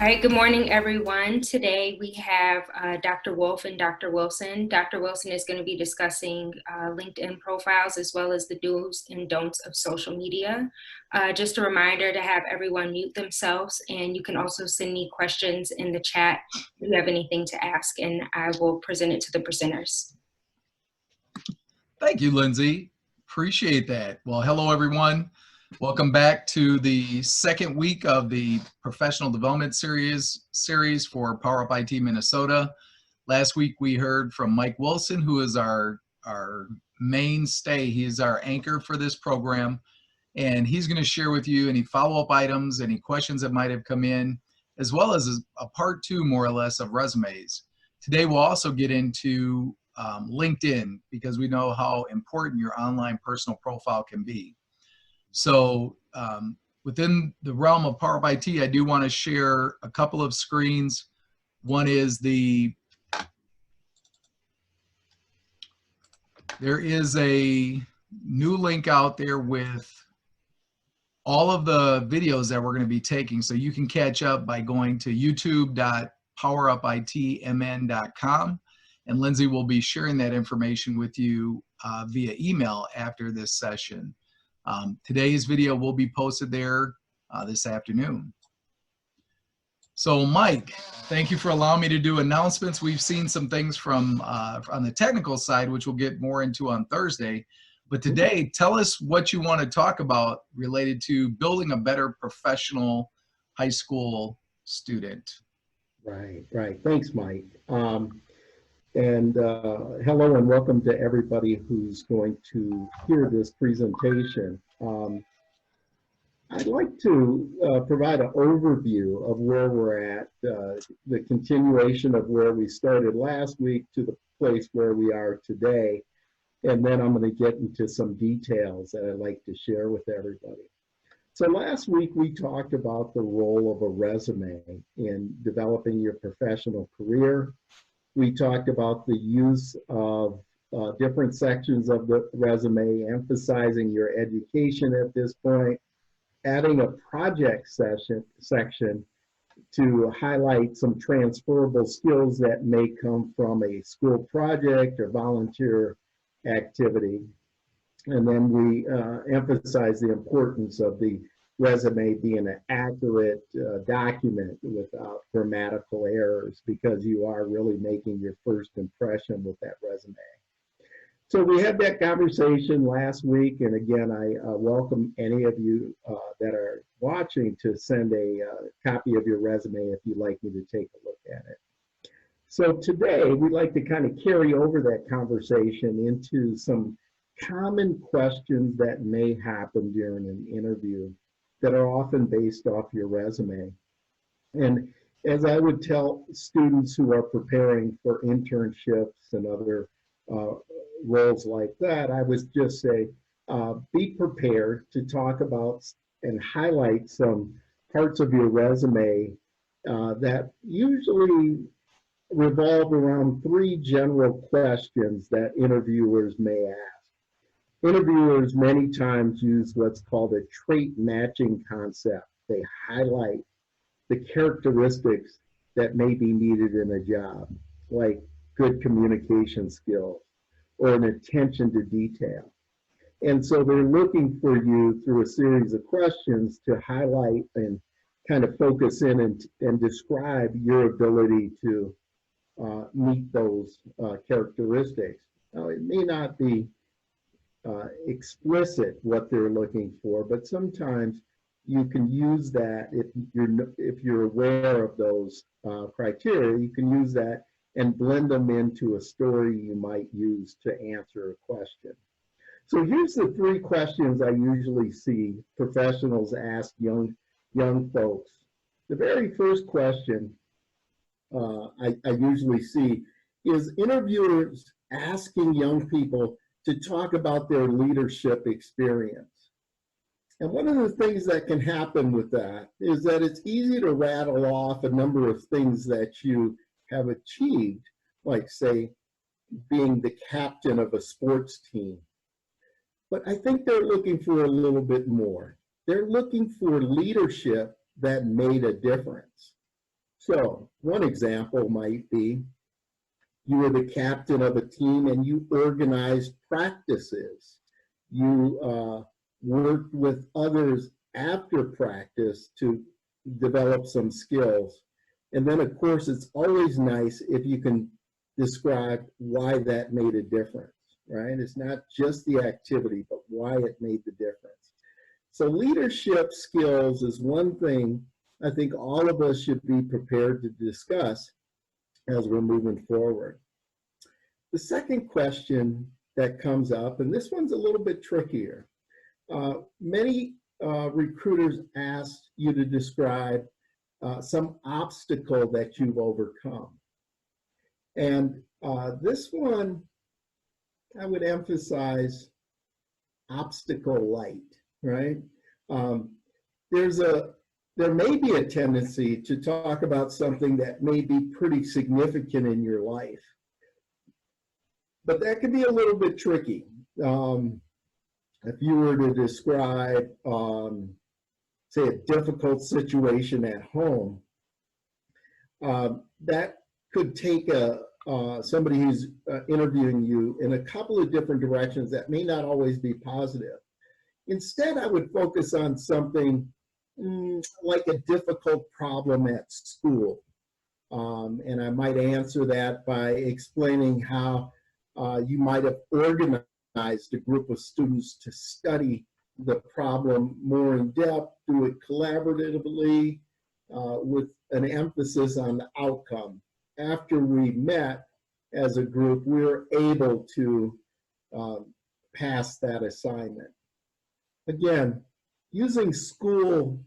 All right, good morning, everyone. Today we have Dr. Wolf and Dr. Wilson. Dr. Wilson is going to be discussing LinkedIn profiles as well as the do's and don'ts of social media. Just a reminder to have everyone mute themselves, and you can also send me questions in the chat if you have anything to ask, and I will present it to the presenters. Thank you, Lindsay. Appreciate that. Well, hello, everyone. Welcome back to the second week of the professional development series for Power Up IT Minnesota. Last week we heard from Mike Wilson, who is our mainstay. He is our anchor for this program, and he's going to share with you any follow-up items, any questions that might have come in, as well as a part two, more or less, of resumes. Today we'll also get into LinkedIn, because we know how important your online personal profile can be. So within the realm of Power Up IT, I do want to share a couple of screens. One is there is a new link out there with all of the videos that we're going to be taking. So you can catch up by going to youtube.powerupitmn.com. And Lindsay will be sharing that information with you via email after this session. Today's video will be posted there this afternoon. So Mike, thank you for allowing me to do announcements. We've seen some things from on the technical side, which we'll get more into on Thursday. But today, tell us what you want to talk about related to building a better professional high school student. Right. Thanks, Mike. Hello and welcome to everybody who's going to hear this presentation. I'd like to provide an overview of where we're at, the continuation of where we started last week to the place where we are today. And then I'm going to get into some details that I'd like to share with everybody. So last week we talked about the role of a resume in developing your professional career. We talked about the use of different sections of the resume, emphasizing your education at this point, adding a project section to highlight some transferable skills that may come from a school project or volunteer activity. And then we emphasize the importance of the resume being an accurate document without grammatical errors, because you are really making your first impression with that resume. So we had that conversation last week, and again, I welcome any of you that are watching to send a copy of your resume if you'd like me to take a look at it. So today, we'd like to kind of carry over that conversation into some common questions that may happen during an interview that are often based off your resume. And as I would tell students who are preparing for internships and other roles like that, I would just say, be prepared to talk about and highlight some parts of your resume that usually revolve around three general questions that interviewers may ask. Interviewers many times use what's called a trait matching concept. They highlight the characteristics that may be needed in a job, like good communication skills or an attention to detail. And so they're looking for you through a series of questions to highlight and kind of focus in and describe your ability to meet those characteristics. Now, it may not be explicit what they're looking for, but sometimes you can use that if you're aware of those criteria. You can use that and blend them into a story you might use to answer a question. So here's the three questions I usually see professionals ask young folks. The very first question I usually see is interviewers asking young people to talk about their leadership experience. And one of the things that can happen with that is that it's easy to rattle off a number of things that you have achieved, like, say, being the captain of a sports team. But I think they're looking for a little bit more. They're looking for leadership that made a difference. So one example might be you were the captain of a team and you organized practices. You worked with others after practice to develop some skills. And then, of course, it's always nice if you can describe why that made a difference, right? It's not just the activity, but why it made the difference. So leadership skills is one thing I think all of us should be prepared to discuss as we're moving forward. The second question that comes up, and this one's a little bit trickier. Many recruiters ask you to describe some obstacle that you've overcome. And this one, I would emphasize obstacle light, right? There may be a tendency to talk about something that may be pretty significant in your life, but that can be a little bit tricky. If you were to describe, say, a difficult situation at home, that could take somebody who's interviewing you in a couple of different directions that may not always be positive. Instead, I would focus on something like a difficult problem at school. And I might answer that by explaining how you might have organized a group of students to study the problem more in depth, do it collaboratively, with an emphasis on the outcome. After we met as a group, we were able to pass that assignment. Again, using school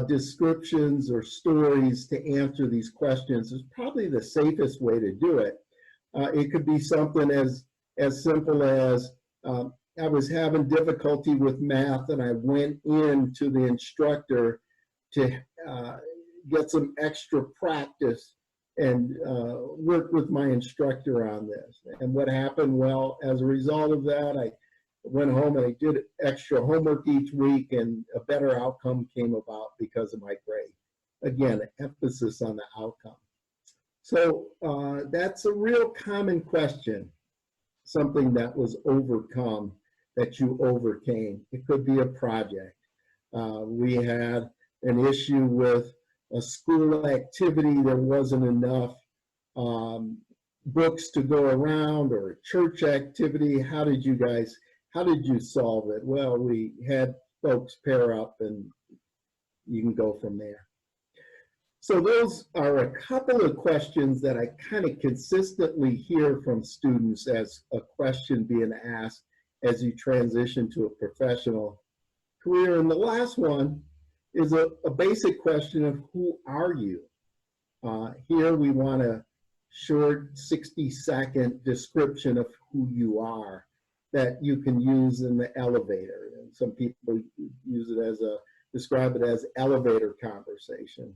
descriptions or stories to answer these questions is probably the safest way to do it. It could be something as simple as I was having difficulty with math and I went in to the instructor to get some extra practice and work with my instructor on this. And what happened? Well, as a result of that, I went home and I did extra homework each week, and a better outcome came about because of my grade. Again, emphasis on the outcome. So that's a real common question, something that was overcome, that you overcame. It could be a project. We had an issue with a school activity. There wasn't enough books to go around, or a church activity. How did you solve it? Well, we had folks pair up and you can go from there. So those are a couple of questions that I kind of consistently hear from students as a question being asked as you transition to a professional career. And the last one is a basic question of who are you? Here we want a short 60-second description of who you are that you can use in the elevator. And some people use it as describe it as elevator conversation.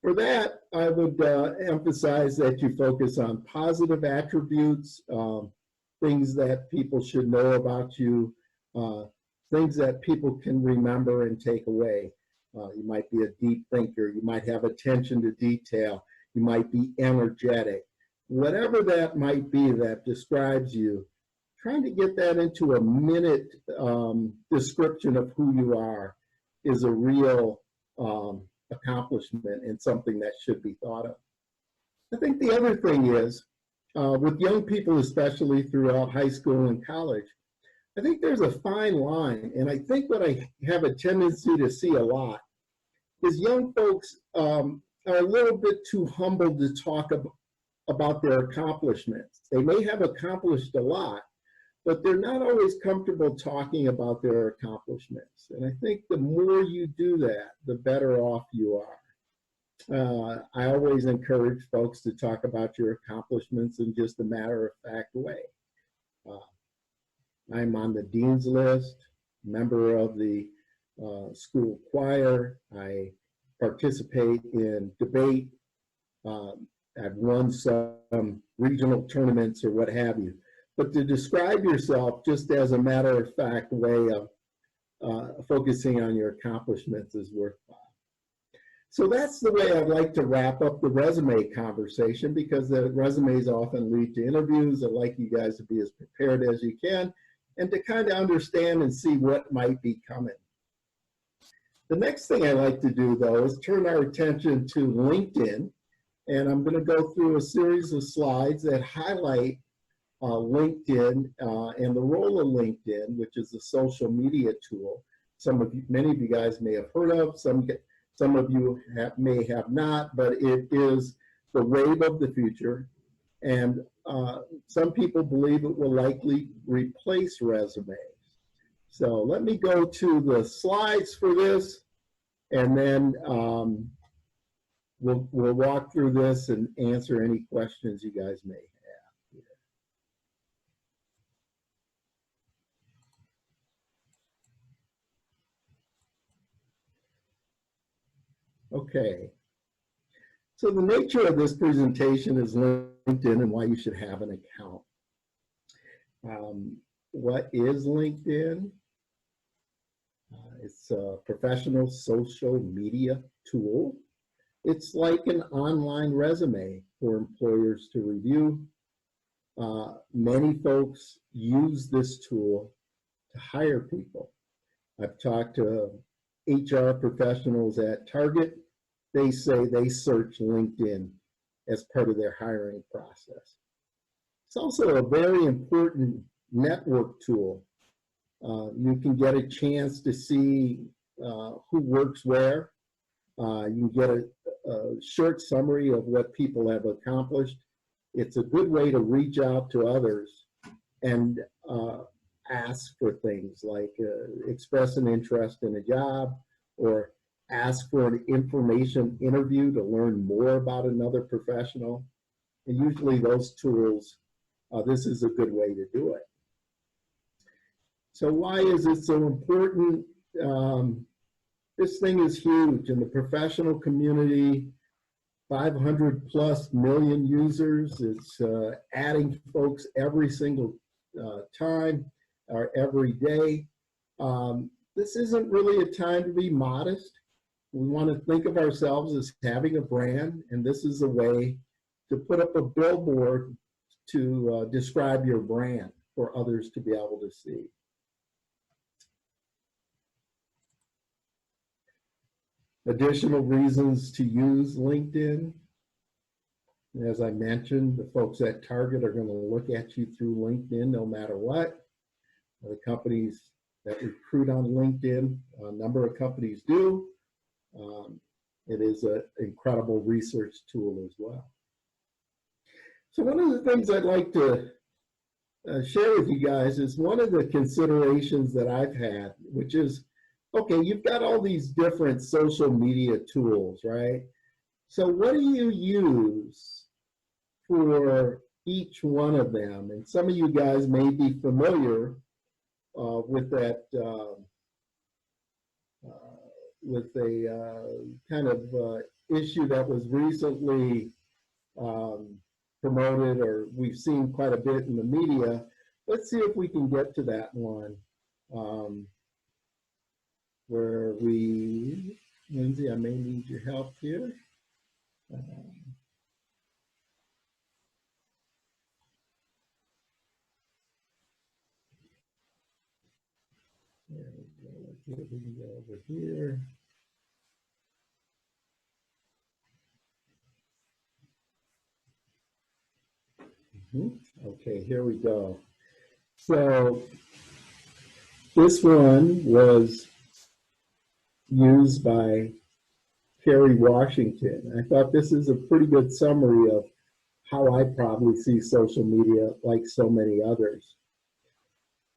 For that, I would emphasize that you focus on positive attributes, things that people should know about you, things that people can remember and take away. You might be a deep thinker, you might have attention to detail, you might be energetic. Whatever that might be that describes you, trying to get that into a minute description of who you are is a real accomplishment and something that should be thought of. I think the other thing is, with young people, especially throughout high school and college, I think there's a fine line, and I think what I have a tendency to see a lot is young folks are a little bit too humble to talk about their accomplishments. They may have accomplished a lot, but they're not always comfortable talking about their accomplishments. And I think the more you do that, the better off you are. I always encourage folks to talk about your accomplishments in just a matter-of-fact way. I'm on the dean's list, member of the school choir. I participate in debate. I've won some regional tournaments or what have you. But to describe yourself just as a matter-of-fact way of focusing on your accomplishments is worthwhile. So that's the way I'd like to wrap up the resume conversation, because the resumes often lead to interviews. I'd like you guys to be as prepared as you can and to kind of understand and see what might be coming. The next thing I like to do, though, is turn our attention to LinkedIn. And I'm going to go through a series of slides that highlight LinkedIn and the role of LinkedIn, which is a social media tool. Many of you guys may have heard of, some of you may have not, but it is the wave of the future. And some people believe it will likely replace resumes. So let me go to the slides for this, and then we'll walk through this and answer any questions you guys may have here. Okay. So the nature of this presentation is LinkedIn and why you should have an account. What is LinkedIn? It's a professional social media tool. It's like an online resume for employers to review. Many folks use this tool to hire people. I've talked to HR professionals at Target. They say they search LinkedIn as part of their hiring process. It's also a very important network tool. You can get a chance to see who works where. You can get a short summary of what people have accomplished. It's a good way to reach out to others and ask for things like express an interest in a job, or ask for an information interview to learn more about another professional. And usually those tools, this is a good way to do it. So why is it so important? This thing is huge in the professional community. 500+ million users. It's adding folks every single time or every day. This isn't really a time to be modest. We want to think of ourselves as having a brand, and this is a way to put up a billboard to describe your brand for others to be able to see. Additional reasons to use LinkedIn. As I mentioned, the folks at Target are going to look at you through LinkedIn no matter what. The companies that recruit on LinkedIn, a number of companies do. It is an incredible research tool as well. So one of the things I'd like to share with you guys is one of the considerations that I've had, which is, okay, you've got all these different social media tools, right? So what do you use for each one of them? And some of you guys may be familiar with that, with a kind of issue that was recently promoted, or we've seen quite a bit in the media. Let's see if we can get to that one. Where we, Lindsay, I may need your help here. There we go. Let's see if we can go over here. Okay, here we go. So this one was used by Kerry Washington. I thought this is a pretty good summary of how I probably see social media, like so many others.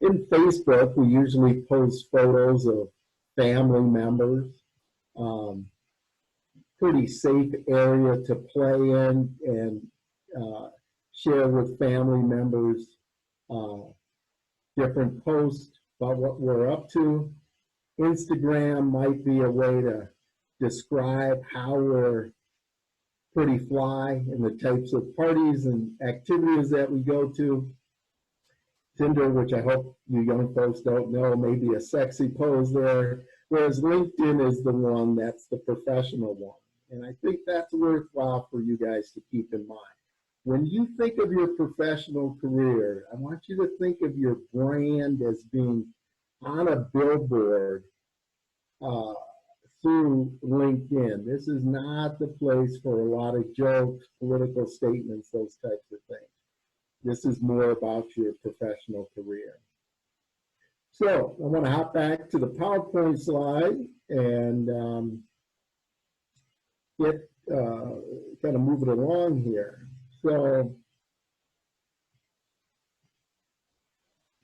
In Facebook, we usually post photos of family members, pretty safe area to play in and share with family members different posts about what we're up to. Instagram might be a way to describe how we're pretty fly in the types of parties and activities that we go to. Tinder, which I hope you young folks don't know, maybe a sexy pose there, whereas LinkedIn is the one that's the professional one. And I think that's worthwhile for you guys to keep in mind. When you think of your professional career, I want you to think of your brand as being on a billboard through LinkedIn. This is not the place for a lot of jokes, political statements, those types of things. This is more about your professional career. So I want to hop back to the PowerPoint slide and get kind of move it along here. So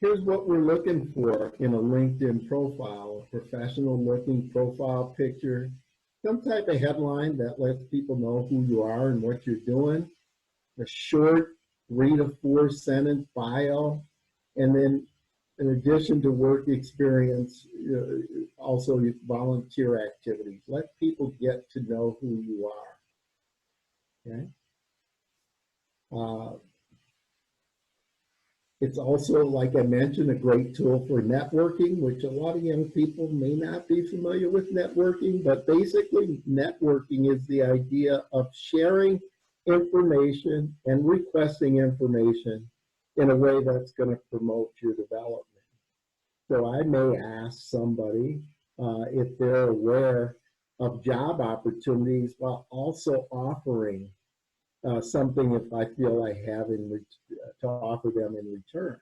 here's what we're looking for in a LinkedIn profile: a professional looking profile picture, some type of headline that lets people know who you are and what you're doing, a short 3 to 4 sentence bio, and then in addition to work experience, also volunteer activities. Let people get to know who you are, okay? It's also, like I mentioned, a great tool for networking, which a lot of young people may not be familiar with networking, but basically networking is the idea of sharing information and requesting information in a way that's going to promote your development. So I may ask somebody if they're aware of job opportunities while also offering something if I feel I have to offer them in return.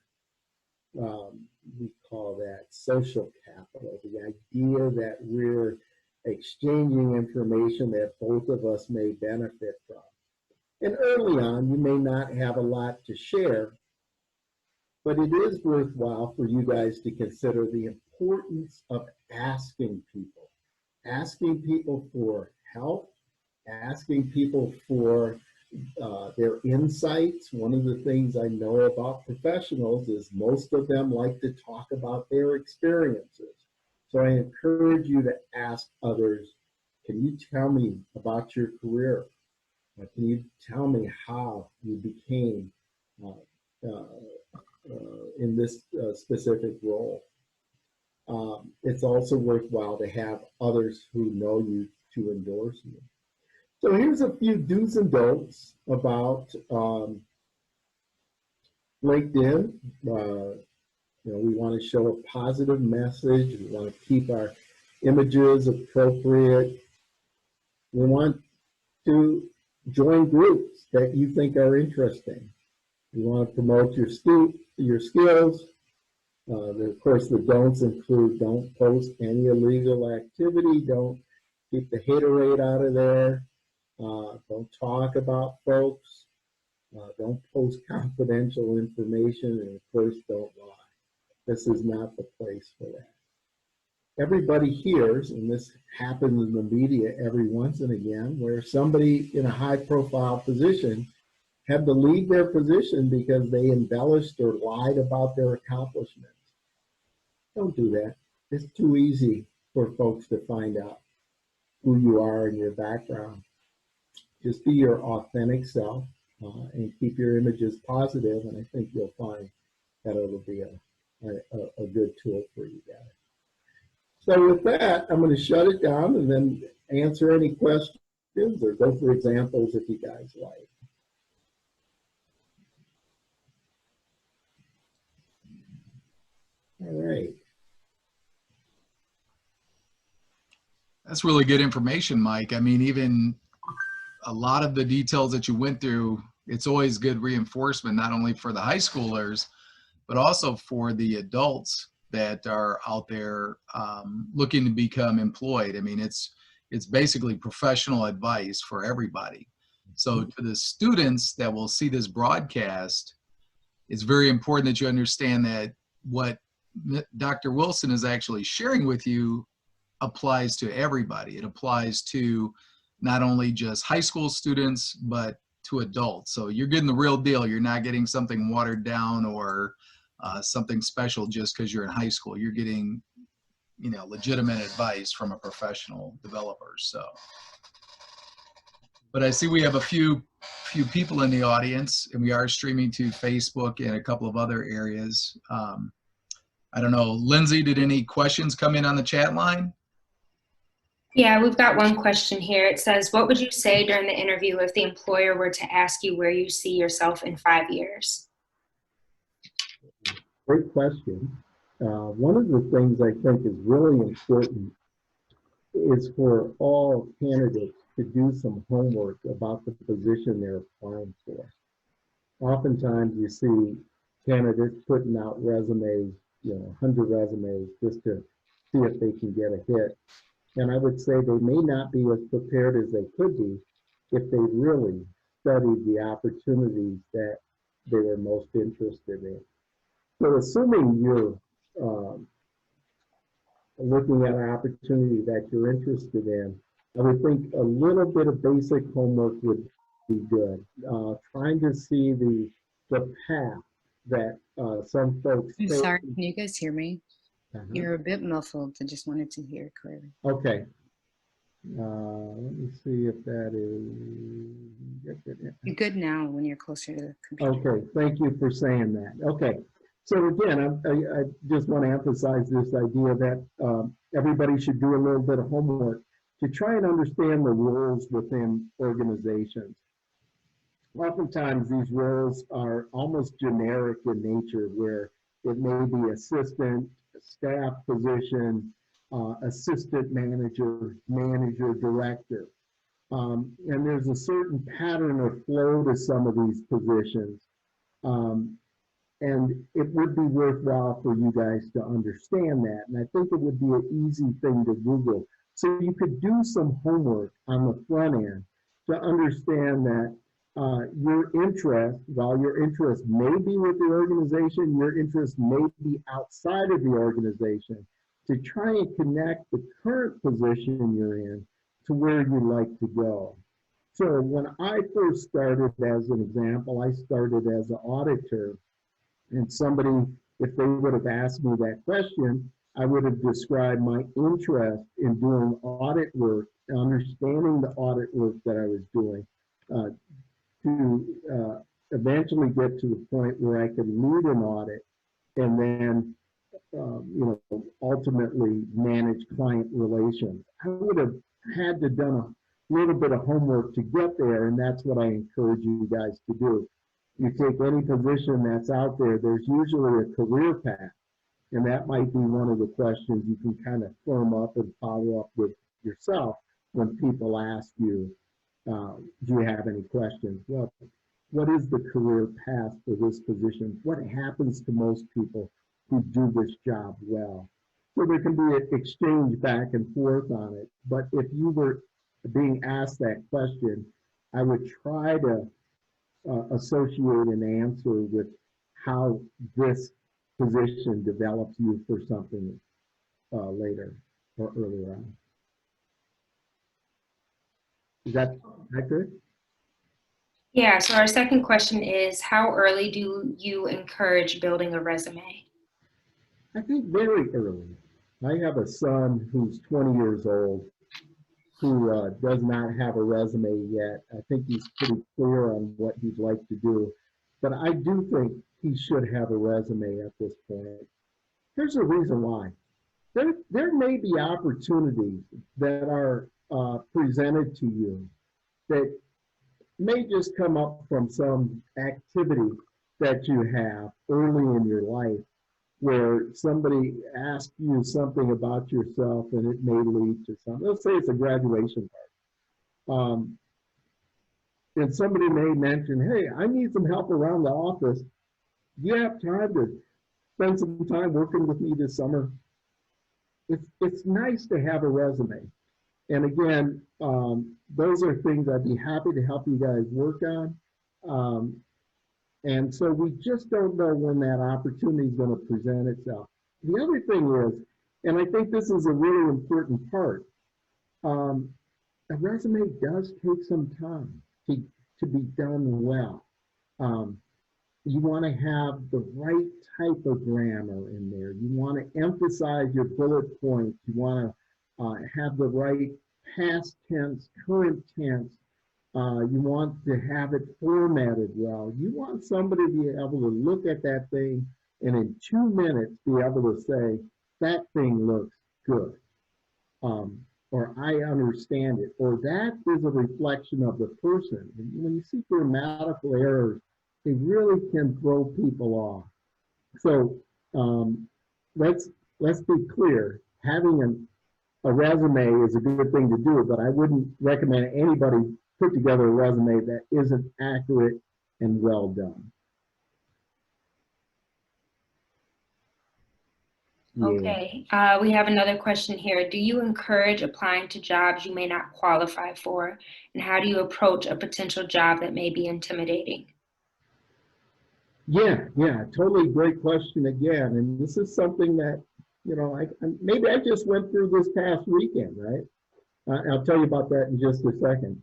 We call that social capital, the idea that we're exchanging information that both of us may benefit from. And early on, you may not have a lot to share, but it is worthwhile for you guys to consider the importance of asking people for help, asking people for their insights. One of the things I know about professionals is most of them like to talk about their experiences. So I encourage you to ask others, can you tell me about your career? Can you tell me how you became in this specific role? It's also worthwhile to have others who know you to endorse you. So here's a few do's and don'ts about LinkedIn. We want to show a positive message. We want to keep our images appropriate. We want to join groups that you think are interesting. You want to promote your skills. Of course, the don'ts include don't post any illegal activity. Don't keep the haterade out of there. Don't talk about folks. Don't post confidential information. And of course, don't lie. This is not the place for that. Everybody hears, and this happens in the media every once and again, where somebody in a high-profile position had to leave their position because they embellished or lied about their accomplishments. Don't do that. It's too easy for folks to find out who you are and your background. Just be your authentic self and keep your images positive, and I think you'll find that it'll be a good tool for you guys. So with that, I'm going to shut it down and then answer any questions or go for examples if you guys like. All right. That's really good information, Mike. I mean, even a lot of the details that you went through, it's always good reinforcement, not only for the high schoolers, but also for the adults that are out there looking to become employed. I mean, it's basically professional advice for everybody. So to the students that will see this broadcast, it's very important that you understand that what Dr. Wilson is actually sharing with you applies to everybody. It applies to not only just high school students, but to adults. So you're getting the real deal. You're not getting something watered down or something special just because you're in high school. You're getting, legitimate advice from a professional developer. So, but I see we have a few people in the audience, and we are streaming to Facebook and a couple of other areas. I don't know, Lindsay, did any questions come in on the chat line? Yeah, we've got one question here. It says, what would you say during the interview if the employer were to ask you where you see yourself in 5 years? Great question. One of the things I think is really important is for all candidates to do some homework about the position they're applying for. Oftentimes you see candidates putting out resumes, 100 resumes just to see if they can get a hit. And I would say they may not be as prepared as they could be if they really studied the opportunities that they were most interested in. So assuming you're looking at an opportunity that you're interested in, I would think a little bit of basic homework would be good. Trying to see the path that some folks I'm take. sorry, can you guys hear me? You're a bit muffled. I just wanted to hear clearly. Okay. Let me see if that is. You're good now when you're closer to the computer. Okay, thank you for saying that. Okay, so again, I just want to emphasize this idea that everybody should do a little bit of homework to try and understand the roles within organizations. Oftentimes, these roles are almost generic in nature, where it may be assistant, staff position, assistant manager, manager, director. And there's a certain pattern or flow to some of these positions. And it would be worthwhile for you guys to understand that. And I think it would be an easy thing to Google. So you could do some homework on the front end to understand that your interest, while your interest may be with the organization, your interest may be outside of the organization, to try and connect the current position you're in to where you'd like to go. So when I first started, as an example, I started as an auditor, and somebody, if they would have asked me that question, I would have described my interest in doing audit work, understanding the audit work that I was doing, to eventually get to the point where I could lead an audit and then ultimately manage client relations. I would have had to done a little bit of homework to get there, and that's what I encourage you guys to do. You take any position that's out there, there's usually a career path, and that might be one of the questions you can kind of firm up and follow up with yourself when people ask you, do you have any questions? Well, what is the career path for this position? What happens to most people who do this job well? So there can be an exchange back and forth on it. But if you were being asked that question, I would try to associate an answer with how this position develops you for something later or earlier on. Is that accurate? Yeah, so our second question is, how early do you encourage building a resume? I think very early. I have a son who's 20 years old who does not have a resume yet. I think he's pretty clear on what he'd like to do, but I do think he should have a resume at this point. Here's the reason why. There may be opportunities that are presented to you that may just come up from some activity that you have early in your life, where somebody asks you something about yourself and it may lead to something. Let's say it's a graduation party. And somebody may mention, hey, I need some help around the office. Do you have time to spend some time working with me this summer? It's nice to have a resume. And again, those are things I'd be happy to help you guys work on. And so we just don't know when that opportunity is going to present itself. The other thing is, and I think this is a really important part, a resume does take some time to be done well. You want to have the right type of grammar in there. You want to emphasize your bullet points. You want to have the right past tense, current tense. You want to have it formatted well. You want somebody to be able to look at that thing and in 2 minutes be able to say, that thing looks good. Or or I understand it, or that is a reflection of the person. And when you see grammatical errors, they really can throw people off. So let's be clear. Having a resume is a good thing to do, but I wouldn't recommend anybody put together a resume that isn't accurate and well done. Yeah. Okay, we have another question here. Do you encourage applying to jobs you may not qualify for? And how do you approach a potential job that may be intimidating? Yeah, totally great question again. And this is something that, you know, maybe I just went through this past weekend, right? I'll tell you about that in just a second.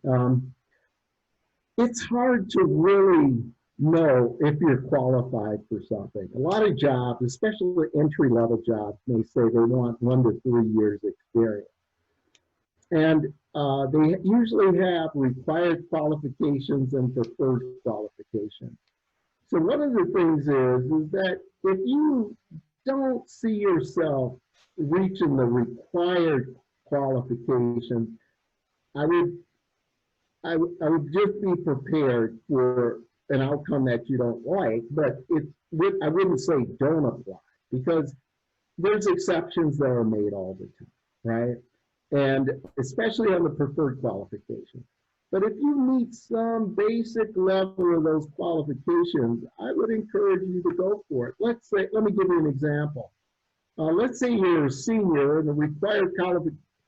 It's hard to really know if you're qualified for something. A lot of jobs, especially entry-level jobs, may say they want 1 to 3 years experience. And they usually have required qualifications and preferred qualifications. So one of the things is that if you don't see yourself reaching the required qualifications, I would just be prepared for an outcome that you don't like, but I wouldn't say don't apply, because there's exceptions that are made all the time, right? And especially on the preferred qualification. But if you meet some basic level of those qualifications, I would encourage you to go for it. Let me give you an example. Let's say you're a senior and the required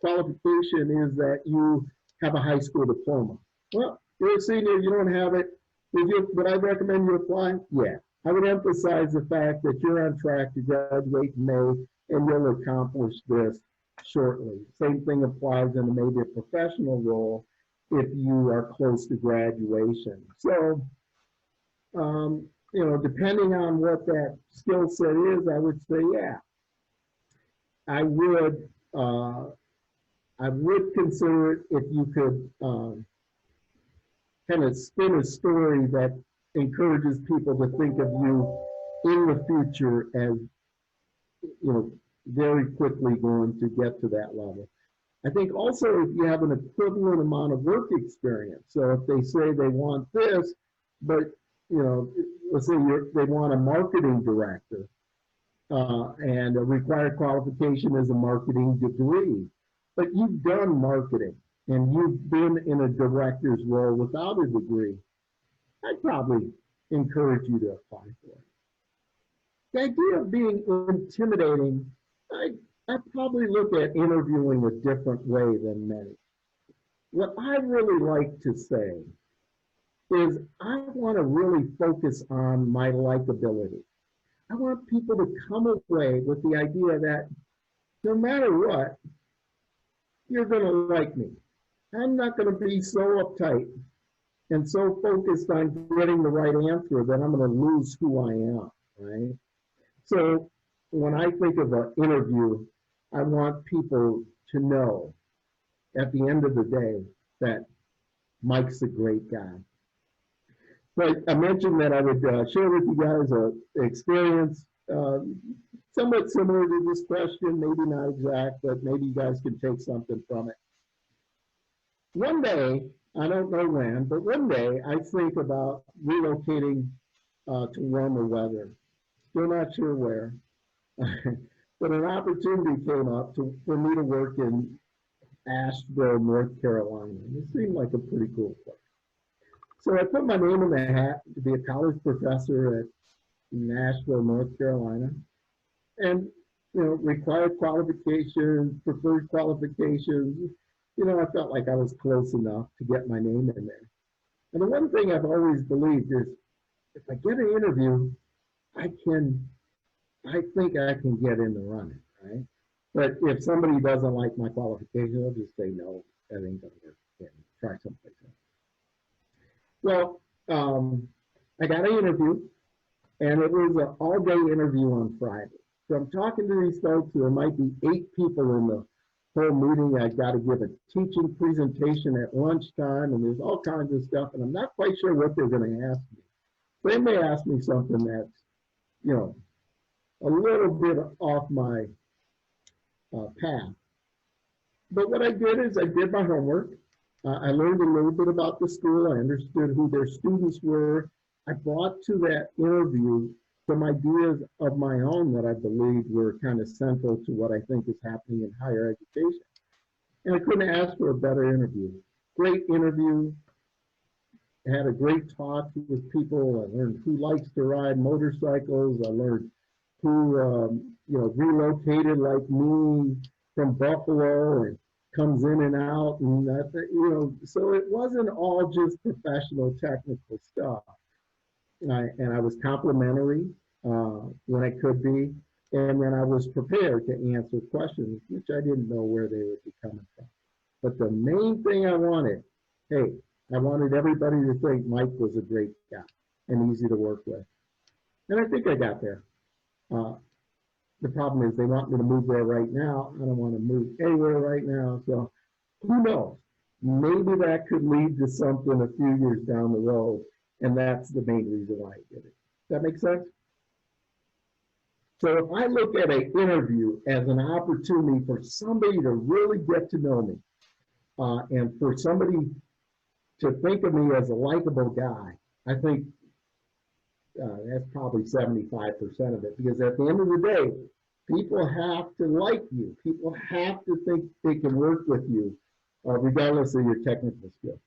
qualification is that you have a high school diploma. Well, you're a senior, you don't have it. Would I recommend you apply? Yeah. I would emphasize the fact that you're on track to graduate in May and you'll accomplish this shortly. Same thing applies in maybe a professional role if you are close to graduation. So, you know, depending on what that skill set is, I would say, yeah. I would consider it if you could kind of spin a story that encourages people to think of you in the future as, you know, very quickly going to get to that level. I think also if you have an equivalent amount of work experience. So if they say they want this, but, you know, let's say they want a marketing director and a required qualification is a marketing degree, but you've done marketing and you've been in a director's role without a degree, I'd probably encourage you to apply for it. The idea of being intimidating, I probably look at interviewing a different way than many. What I really like to say is I want to really focus on my likability. I want people to come away with the idea that no matter what, you're going to like me. I'm not going to be so uptight and so focused on getting the right answer that I'm going to lose who I am, right? So when I think of an interview, I want people to know at the end of the day that Mike's a great guy. But I mentioned that I would share with you guys an experience somewhat similar to this question, maybe not exact, but maybe you guys can take something from it. One day, I don't know when, but one day I think about relocating to warmer weather. Still not sure where. But an opportunity came up for me to work in Asheville, North Carolina. It seemed like a pretty cool place. So I put my name in the hat to be a college professor at Asheville, North Carolina. And, you know, required qualifications, preferred qualifications, you know, I felt like I was close enough to get my name in there. And the one thing I've always believed is if I get an interview, I think I can get in the running, right? But if somebody doesn't like my qualification, I'll just say, no, that ain't gonna work. Yeah, try someplace else. Well, I got an interview, and it was an all-day interview on Friday. So I'm talking to these folks, there might be 8 people in the whole meeting. I got to give a teaching presentation at lunchtime, and there's all kinds of stuff, and I'm not quite sure what they're going to ask me. They may ask me something that's, you know, a little bit off my path. but what I did is I did my homework. I learned a little bit about the school. I understood who their students were. I brought to that interview some ideas of my own that I believe were kind of central to what I think is happening in higher education. And I couldn't ask for a better interview. Great interview. Had a great talk with people. I learned who likes to ride motorcycles. I learned who, relocated like me from Buffalo and comes in and out. And that, so it wasn't all just professional technical stuff. And I was complimentary when I could be. And then I was prepared to answer questions, which I didn't know where they would be coming from. But the main thing I wanted, I wanted everybody to think Mike was a great guy and easy to work with. And I think I got there. The problem is they want me to move there right now. I don't want to move anywhere right now. So who knows? Maybe that could lead to something a few years down the road. And that's the main reason why I did it. Does that make sense? So if I look at an interview as an opportunity for somebody to really get to know me, and for somebody to think of me as a likable guy, I think that's probably 75% of it. Because at the end of the day, people have to like you. People have to think they can work with you, regardless of your technical skill.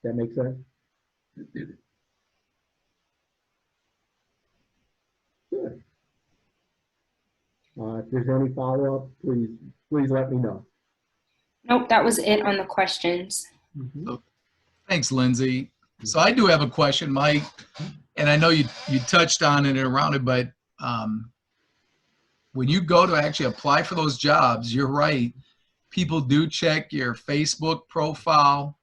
That make sense? Good. If there's any follow-up, please let me know. Nope, that was it on the questions. So, thanks, Lindsay. So I do have a question, Mike, and I know you touched on it and around it, but when you go to actually apply for those jobs, you're right. People do check your Facebook profile,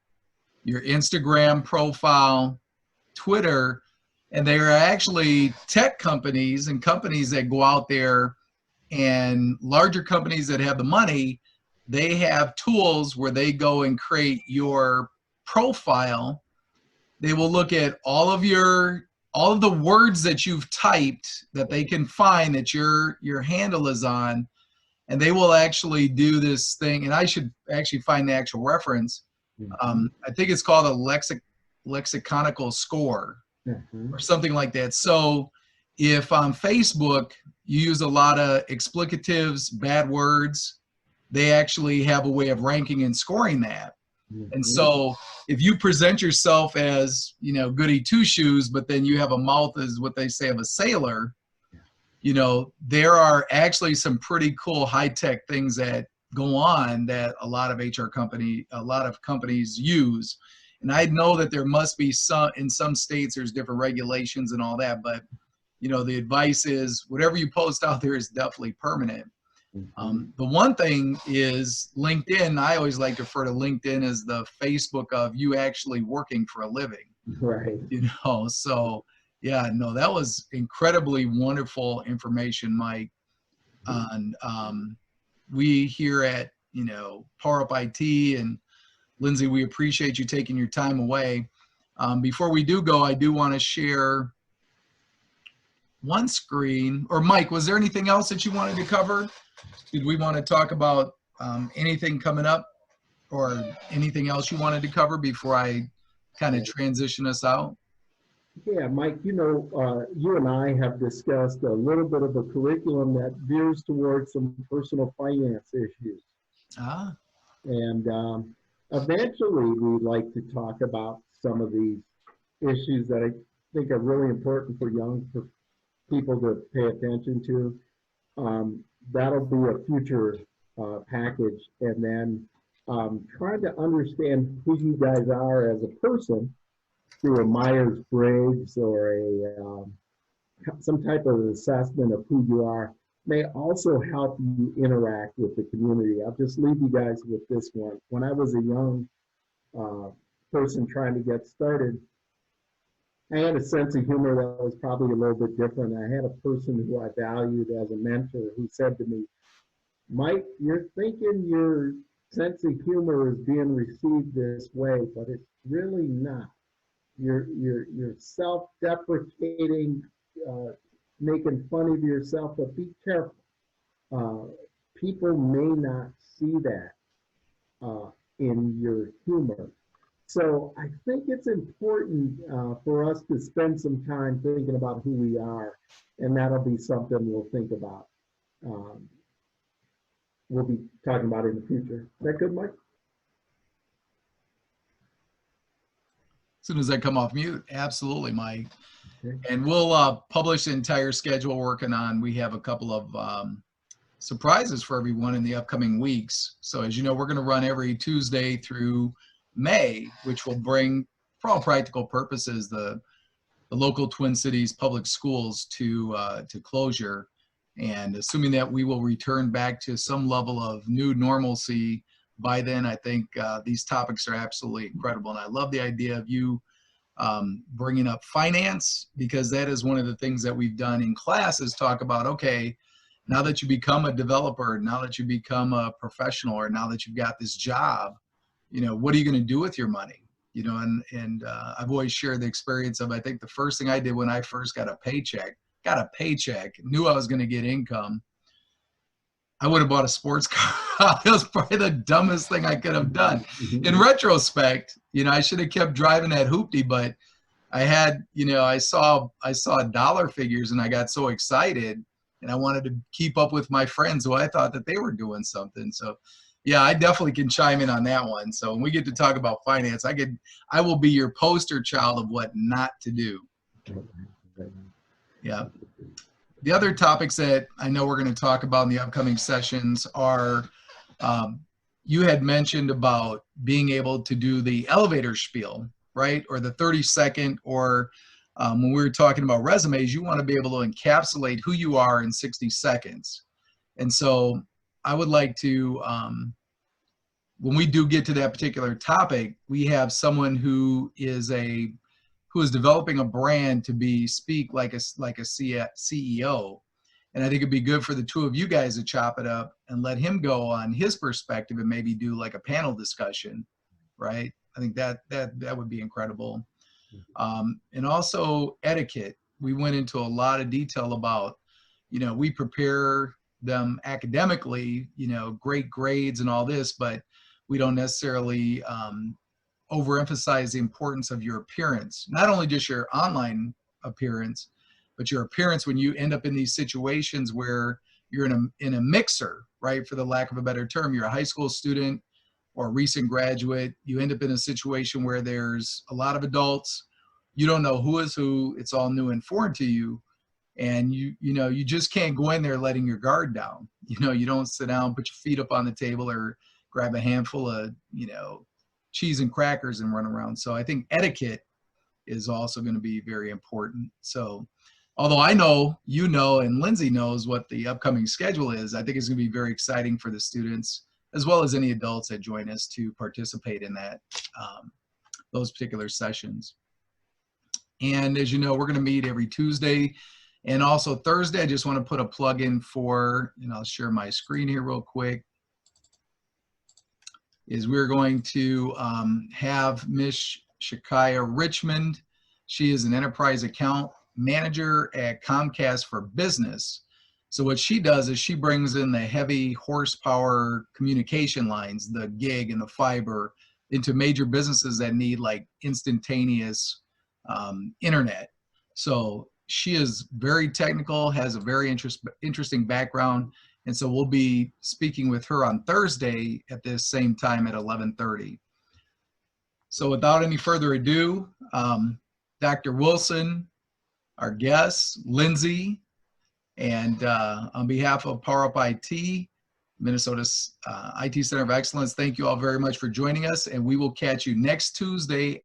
your Instagram profile, Twitter, and there are actually tech companies and companies that go out there, and larger companies that have the money, they have tools where they go and create your profile. They will look at all of the words that you've typed that they can find that your handle is on, and they will actually do this thing. And I should actually find the actual reference. I think it's called a lexiconical score or something like that. So if on Facebook you use a lot of explicatives, bad words, they actually have a way of ranking and scoring that. And so if you present yourself as, goody two shoes, but then you have a mouth as what they say of a sailor, there are actually some pretty cool high-tech things that go on that a lot of companies use. And I know that there must be in some states, there's different regulations and all that, but the advice is whatever you post out there is definitely permanent. The one thing is LinkedIn. I always like to refer to LinkedIn as the Facebook of you actually working for a living. Right. So yeah, no, that was incredibly wonderful information, Mike. On we here at Power Up IT, and Lindsay, we appreciate you taking your time away. Before we do go, I do want to share one screen. Or Mike, was there anything else that you wanted to cover? Did we want to talk about anything coming up or anything else you wanted to cover before I kind of transition us out? Yeah, Mike, you and I have discussed a little bit of a curriculum that veers towards some personal finance issues. And eventually we'd like to talk about some of these issues that I think are really important for young people to pay attention to. That'll be a future package. And then trying to understand who you guys are as a person through a Myers-Briggs or some type of assessment of who you are may also help you interact with the community. I'll just leave you guys with this one. When I was a young person trying to get started, I had a sense of humor that was probably a little bit different. I had a person who I valued as a mentor who said to me, Mike, you're thinking your sense of humor is being received this way, but it's really not. You're self-deprecating, making fun of yourself, but be careful. People may not see that. in your humor. So I think it's important for us to spend some time thinking about who we are, and that'll be something we'll think about. We'll be talking about in the future. Is that good, Mike? As soon as I come off mute, absolutely, Mike. Okay. And we'll publish the entire schedule we're working on. We have a couple of surprises for everyone in the upcoming weeks. So as you know, we're going to run every Tuesday through May, which will bring, for all practical purposes, the local Twin Cities public schools to closure. And assuming that we will return back to some level of new normalcy by then, I think these topics are absolutely incredible. And I love the idea of you bringing up finance, because that is one of the things that we've done in class is talk about, okay, now that you become a developer, now that you become a professional, or now that you've got this job, you know, what are you going to do with your money? You know, and I've always shared the experience of, I think the first thing I did when I first got a paycheck, knew I was going to get income, I would have bought a sports car. It was probably the dumbest thing I could have done. In retrospect, you know, I should have kept driving that hoopty, but I had, you know, I saw dollar figures and I got so excited, and I wanted to keep up with my friends who I thought that they were doing something. So yeah, I definitely can chime in on that one. So when we get to talk about finance, I will be your poster child of what not to do. Yeah. The other topics that I know we're going to talk about in the upcoming sessions are, you had mentioned about being able to do the elevator spiel, right? Or the 30-second, or when we were talking about resumes, you want to be able to encapsulate who you are in 60 seconds. And so I would like to, when we do get to that particular topic, we have someone who is developing a brand to speak like a CEO. And I think it'd be good for the two of you guys to chop it up and let him go on his perspective and maybe do like a panel discussion, right? I think that would be incredible. And also etiquette. We went into a lot of detail about, you know, we prepare them academically, you know, great grades and all this, but we don't necessarily overemphasize the importance of your appearance, not only just your online appearance, but your appearance when you end up in these situations where you're in a mixer, right? For the lack of a better term, you're a high school student or a recent graduate. You end up in a situation where there's a lot of adults. You don't know who is who. It's all new and foreign to you. And you know, you just can't go in there letting your guard down. You know, you don't sit down, put your feet up on the table, or grab a handful of, you know, cheese and crackers and run around. So I think etiquette is also going to be very important. So although I know, you know, and Lindsay knows what the upcoming schedule is, I think it's going to be very exciting for the students, as well as any adults that join us, to participate in that, those particular sessions. And as you know, we're going to meet every Tuesday and also Thursday. I just want to put a plug in for, and I'll share my screen here real quick, is we're going to have Miss Shakaya Richmond. She is an enterprise account manager at Comcast for Business. So what she does is she brings in the heavy horsepower communication lines, the gig and the fiber, into major businesses that need like instantaneous internet. So she is very technical, has a very interesting background. And so we'll be speaking with her on Thursday at this same time at 11:30. So without any further ado, Dr. Wilson, our guest, Lindsay, and on behalf of PowerUp IT, Minnesota's IT Center of Excellence, thank you all very much for joining us, and we will catch you next Tuesday